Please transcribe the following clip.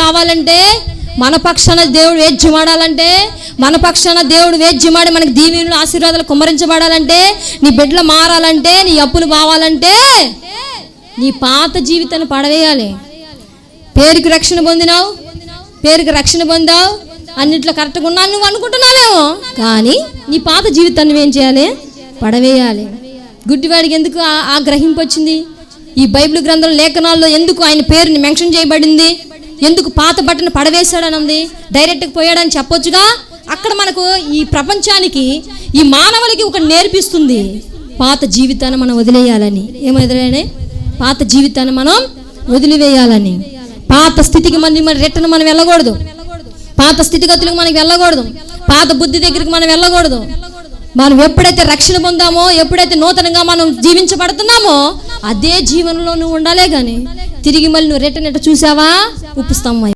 కావాలంటే మన పక్షాన దేవుడు వేద్యమాడాలంటే, మన పక్షాన దేవుడు వేద్యమాడి మనకి దీవెనలు ఆశీర్వాదాలు కుమ్మరించబడాలంటే, నీ బిడ్డలు మారాలంటే, నీ అప్పులు బావాలంటే నీ పాత జీవితాన్ని పడవేయాలి. పేరుకి రక్షణ పొందినావు, పేరుకి రక్షణ పొందావు, అన్నిట్లో కరెక్ట్గా ఉన్నాను నువ్వు అనుకుంటున్నావేమో, కానీ నీ పాత జీవితాన్ని నువ్వేం చేయాలి? పడవేయాలి. గుడ్డివాడికి ఎందుకు ఆ గ్రహింపు వచ్చింది? ఈ బైబిల్ గ్రంథం లేఖనాల్లో ఎందుకు ఆయన పేరుని మెన్షన్ చేయబడింది? ఎందుకు పాత బట్టను పడవేశాడని ఉంది? డైరెక్ట్గా పోయాడని చెప్పొచ్చుగా. అక్కడ మనకు ఈ ప్రపంచానికి, ఈ మానవులకి ఒక నేర్పిస్తుంది, పాత జీవితాన్ని మనం వదిలేయాలని. ఏం వదిలేయాలి? పాత జీవితాన్ని మనం వదిలివేయాలని. పాత స్థితికి మన రిటర్న్ మనం వెళ్ళకూడదు, పాత స్థితిగతులకు మనకి వెళ్ళకూడదు, పాత బుద్ధి దగ్గరికి మనం వెళ్ళకూడదు. మనం ఎప్పుడైతే రక్షణ పొందామో, ఎప్పుడైతే నూతనంగా మనం జీవించబడుతున్నామో అదే జీవనంలో నువ్వు ఉండాలే కానీ తిరిగి మళ్ళీ నువ్వు రిటర్న్ ఎట్ట చూసావా? ఉప్పు స్తంభం.